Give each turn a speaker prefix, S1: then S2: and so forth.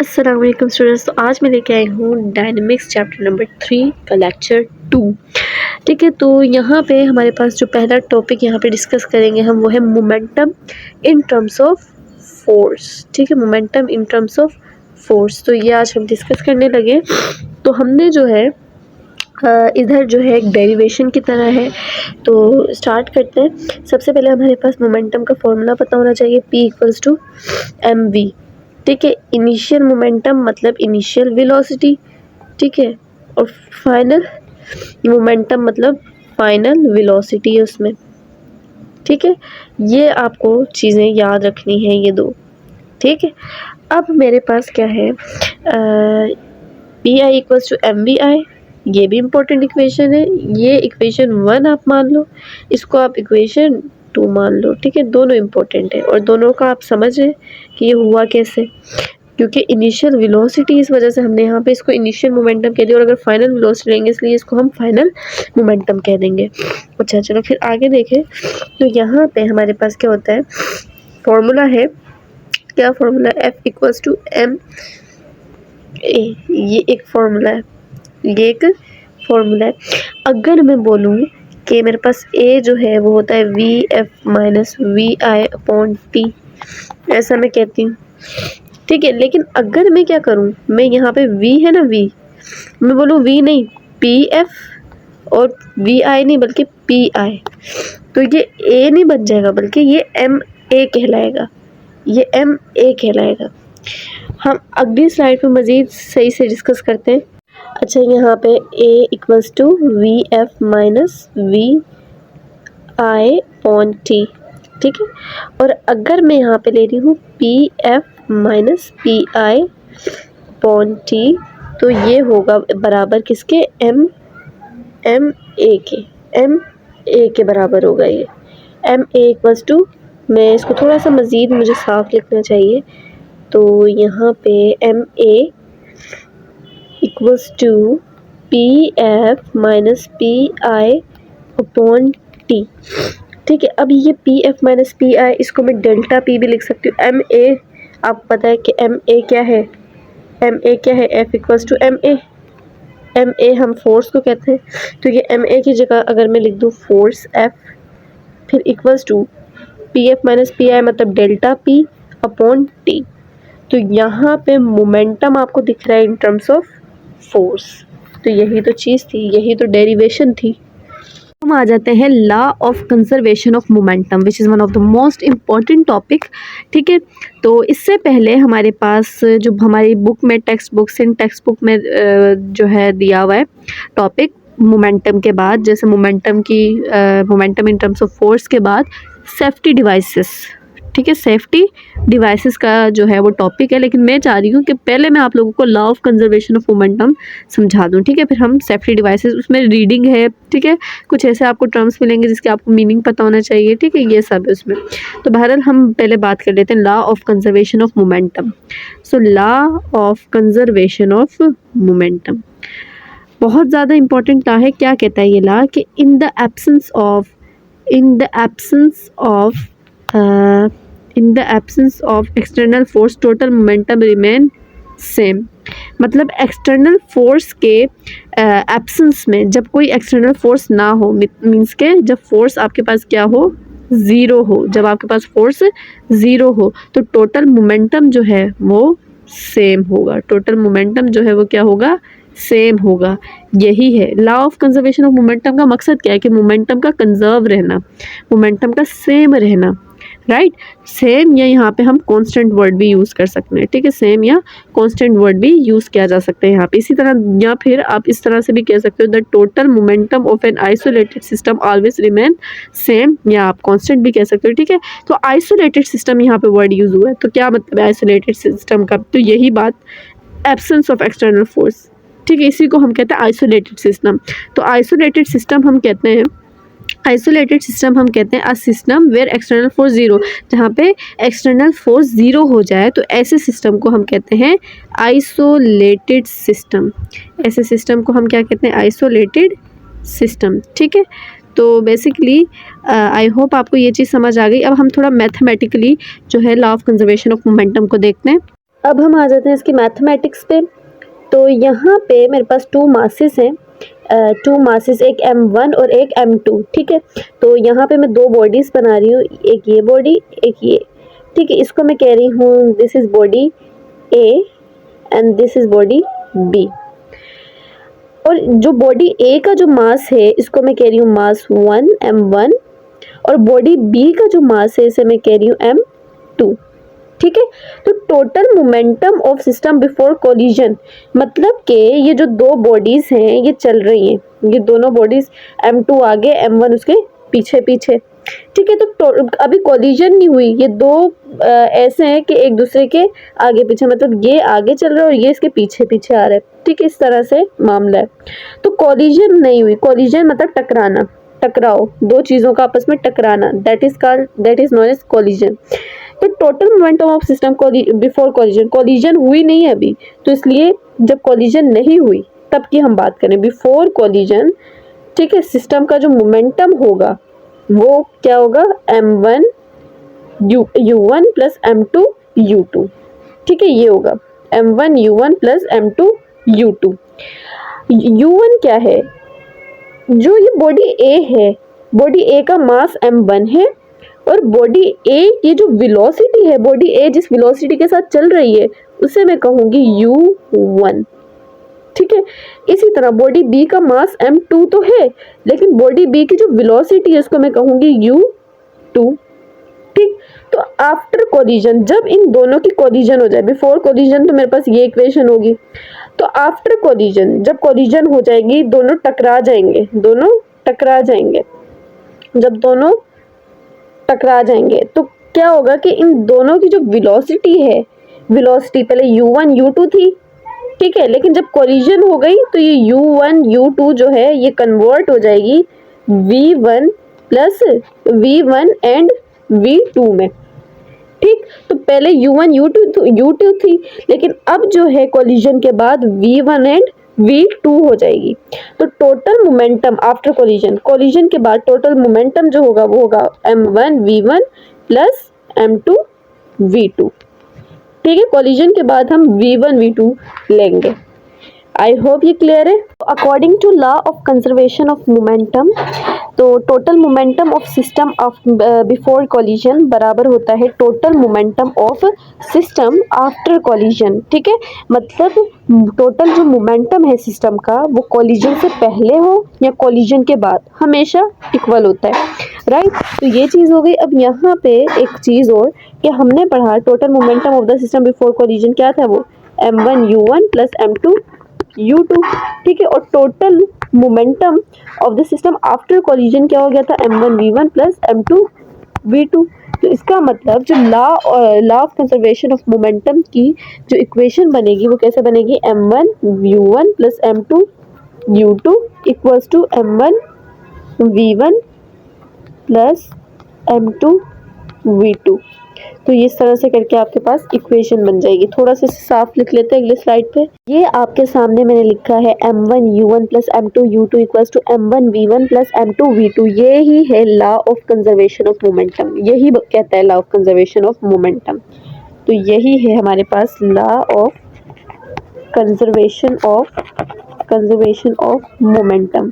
S1: अस्सलाम वालेकुम स्टूडेंट्स। तो आज मैं लेके आई हूँ डायनेमिक्स चैप्टर नंबर 3 का लेक्चर 2। ठीक है, तो यहाँ पे हमारे पास जो पहला टॉपिक यहाँ पे डिस्कस करेंगे हम, वो है momentum in terms of force. ठीक है, momentum in terms of force. तो ये आज हम डिस्कस करने लगे। तो हमने जो है इधर जो है एक डेरिवेशन की तरह है, तो स्टार्ट करते हैं। सबसे पहले हमारे पास मोमेंटम का फॉर्मूला पता होना चाहिए, P=mv। ठीक है, इनिशियल मोमेंटम मतलब इनिशियल वेलोसिटी। ठीक है, और फाइनल मोमेंटम मतलब फाइनल वेलोसिटी है उसमें। ठीक है, ये आपको चीज़ें याद रखनी है, ये दो। ठीक है, अब मेरे पास क्या है, Pi=mvi। ये भी इम्पोर्टेंट इक्वेशन है। ये इक्वेशन 1 आप मान लो, इसको आप इक्वेशन 2 मान लो। ठीक है, दोनों इम्पोर्टेंट है और दोनों का आप समझ रहे कि ये हुआ कैसे, क्योंकि इनिशियल वेलोसिटी, इस वजह से हमने यहाँ पे इसको इनिशियल मोमेंटम कह दिया, और अगर फाइनल वेलोसिटी लेंगे इसलिए इसको हम फाइनल मोमेंटम कह देंगे। अच्छा, चलो फिर आगे देखें। तो यहाँ पे हमारे पास क्या होता है, फॉर्मूला है, क्या फॉर्मूला, F=m a। ये एक फॉर्मूला है, ये एक फॉर्मूला है। अगर मैं बोलूँ कि मेरे पास a जो है वो होता है Vf-Vi/T, ऐसा मैं कहती हूँ। ठीक है, लेकिन अगर मैं क्या करूँ, मैं यहाँ पे v है ना, v, मैं बोलूँ v नहीं, Pf, और Vi नहीं बल्कि Pi, तो ये a नहीं बन जाएगा बल्कि ये Ma कहलाएगा, ये Ma कहलाएगा। हम अगली स्लाइड पे मज़ीद सही से डिस्कस करते हैं। अच्छा, यहाँ पे A=Vf-Vi/T। ठीक है, और अगर मैं यहाँ पे ले रही हूँ Pf-Pi/T, तो ये होगा बराबर किसके, Ma के, Ma के बराबर होगा ये। Ma=, मैं इसको थोड़ा सा मज़ीद मुझे साफ लिखना चाहिए, तो यहाँ पे Ma=Pf-Pi/T। ठीक है, अब ये Pf-Pi, इसको मैं डेल्टा P भी लिख सकती हूँ। Ma, आपको पता है कि Ma क्या है, Ma क्या है, F=ma। हम फोर्स को कहते हैं, तो ये Ma की जगह अगर मैं लिख दूँ फोर्स F, फिर Pf-Pi मतलब डेल्टा P/T। तो यहाँ पे मोमेंटम आपको दिख रहा है इन टर्म्स ऑफ फोर्स। तो यही तो चीज़ थी, यही तो डेरिवेशन थी। हम आ जाते हैं law of conservation of momentum, which is one of the most important topic. ठीक है, तो इससे पहले हमारे पास जो हमारी बुक में टेक्स्ट बुक में जो है दिया हुआ है टॉपिक, मोमेंटम के बाद, जैसे momentum in terms of force के बाद सेफ्टी डिवाइसेस। ठीक है, सेफ्टी डिवाइसेस का जो है वो टॉपिक है, लेकिन मैं चाह रही हूँ कि पहले मैं आप लोगों को law of conservation of momentum समझा दूँ। ठीक है, फिर हम सेफ्टी डिवाइसेस, उसमें रीडिंग है। ठीक है, कुछ ऐसे आपको टर्म्स मिलेंगे जिसके आपको मीनिंग पता होना चाहिए। ठीक है, ये सब है उसमें। तो बहरहाल हम पहले बात कर लेते हैं law of conservation of momentum. So law of conservation of momentum बहुत ज़्यादा इंपॉर्टेंट लॉ है। क्या कहता है ये लॉ कि in the absence of external force total momentum remain same. मतलब एक्सटर्नल फोर्स के एब्सेंस में, जब कोई एक्सटर्नल फोर्स ना हो, मीन्स के जब फोर्स आपके पास क्या हो, ज़ीरो हो, जब आपके पास फोर्स ज़ीरो हो, तो टोटल मोमेंटम जो है वो सेम होगा। टोटल मोमेंटम जो है वो क्या होगा, सेम होगा। यही है law of conservation of momentum का मकसद। क्या है कि मोमेंटम का कंजर्व रहना, मोमेंटम का सेम रहना, राइट। सेम, या यहाँ पे हम कांस्टेंट वर्ड भी यूज़ कर सकते हैं। ठीक है, सेम या कांस्टेंट वर्ड भी यूज़ किया जा सकता है यहाँ पे। इसी तरह, या फिर आप इस तरह से भी कह सकते हो, the total momentum of an isolated system always remain same, या आप कांस्टेंट भी कह सकते हो। ठीक है, तो आइसोलेटेड सिस्टम यहाँ पे वर्ड यूज़ हुआ है, तो क्या मतलब है आइसोलेटेड सिस्टम का, तो यही बात, एब्सेंस ऑफ एक्सटर्नल फोर्स। ठीक है, इसी को हम कहते हैं आइसोलेटेड सिस्टम। तो आइसोलेटेड सिस्टम हम कहते हैं a system where external force zero, जहाँ पे एक्सटर्नल फोर्स ज़ीरो हो जाए, तो ऐसे सिस्टम को हम कहते हैं आइसोलेटेड सिस्टम। ऐसे सिस्टम को हम क्या कहते हैं, आइसोलेटेड सिस्टम। ठीक है, तो बेसिकली आई होप आपको ये चीज़ समझ आ गई। अब हम थोड़ा मैथमेटिकली जो है law of conservation of momentum को देखते हैं। अब हम आ जाते हैं इसकी मैथमेटिक्स पे। तो यहाँ पे मेरे पास टू मासेस हैं, टू मासेस, एक m1 और एक m2, ठीक है। तो यहाँ पे मैं दो बॉडीज बना रही हूँ, एक ये बॉडी, एक ये, ठीक है। इसको मैं कह रही हूँ this is body A and this is body B। और जो बॉडी A का जो मास है इसको मैं कह रही हूँ मास 1 m1, और बॉडी B का जो मास है इसे मैं कह रही हूँ m2, ठीक है। तो total momentum of system before collision, मतलब कि ये जो दो बॉडीज हैं ये चल रही हैं, ये दोनों बॉडीज m2 आगे m1 उसके पीछे पीछे, ठीक है। तो अभी कोलिजन नहीं हुई, ये दो ऐसे हैं कि एक दूसरे के आगे पीछे, मतलब ये आगे चल रहा है और ये इसके पीछे पीछे आ रहा है, ठीक है। इस तरह से मामला है। तो कोलिजन नहीं हुई, कोलिजन मतलब टकराना, टकराव, दो चीजों का आपस में टकराना, that is known as collision. तो total momentum of system before collision, collision हुई नहीं है अभी, तो इसलिए जब कोलिजन नहीं हुई तब की हम बात करें, बिफोर कोलिजन, ठीक है। सिस्टम का जो मोमेंटम होगा वो क्या होगा, m1 u1 plus m2 u2, ठीक है। ये होगा m1 u1 plus m2 u2। u1 क्या है, जो ये बॉडी A है, बॉडी A का मास m1 है, और बॉडी A ये जो वेलोसिटी है, बॉडी A जिस वेलोसिटी के साथ चल रही है उसे मैं कहूंगी u1, ठीक है। इसी तरह बॉडी B का मास m2 तो है, लेकिन बॉडी B की जो वेलोसिटी है उसको मैं कहूंगी u2, ठीक। तो आफ्टर कोलिजन, जब इन दोनों की कोलिजन हो जाए, बिफोर कोलिजन तो मेरे पास ये इक्वेशन होगी, तो आफ्टर कोलिजन जब कोलिजन हो जाएगी दोनों टकरा जाएंगे, दोनों टकरा जाएंगे। जब दोनों टकरा जाएंगे तो क्या होगा कि इन दोनों की जो वेलोसिटी है, वेलोसिटी पहले u1 u2 थी, ठीक है, लेकिन जब कोलिजन हो गई तो ये u1 u2 जो है ये कन्वर्ट हो जाएगी v1 plus v1 and v2 में, ठीक। तो पहले u1 u2 थी, लेकिन अब जो है कोलिजन के बाद v1 एंड v2 हो जाएगी। तो total momentum after collision, collision के बाद टोटल मोमेंटम जो होगा वो होगा m1 v1 plus m2 v2, ठीक है। कोलिजन के बाद हम v1 v2 लेंगे। आई होप ये क्लियर है। According to law of conservation of momentum, तो total momentum of system of before collision बराबर होता है total momentum of system after collision, ठीक है। मतलब टोटल जो मोमेंटम है सिस्टम का वो कोलिजन से पहले हो या कोलिजन के बाद हमेशा इक्वल होता है, राइट। तो ये चीज़ हो गई। अब यहाँ पे एक चीज़ और कि हमने पढ़ा total momentum of the system before collision क्या था, वो m1 u1 plus m2 u2, ठीक है। और total momentum of the system after collision क्या हो गया था, m1 v1 plus m2 v2। तो इसका मतलब जो law of conservation of momentum की जो इक्वेशन बनेगी वो कैसे बनेगी, m1 u1 plus m2 u2 equals to m1 v1 plus m2 v2। तो ये इस तरह से करके आपके पास इक्वेशन बन जाएगी। थोड़ा सा साफ लिख लेते हैं अगले स्लाइड पे। ये आपके सामने मैंने लिखा है m1 u1 plus m2 u2 equals to m1 v1 plus m2 v2। ये ही है law of conservation of momentum, यही कहता है law of conservation of momentum. तो यही है हमारे पास law of conservation of momentum.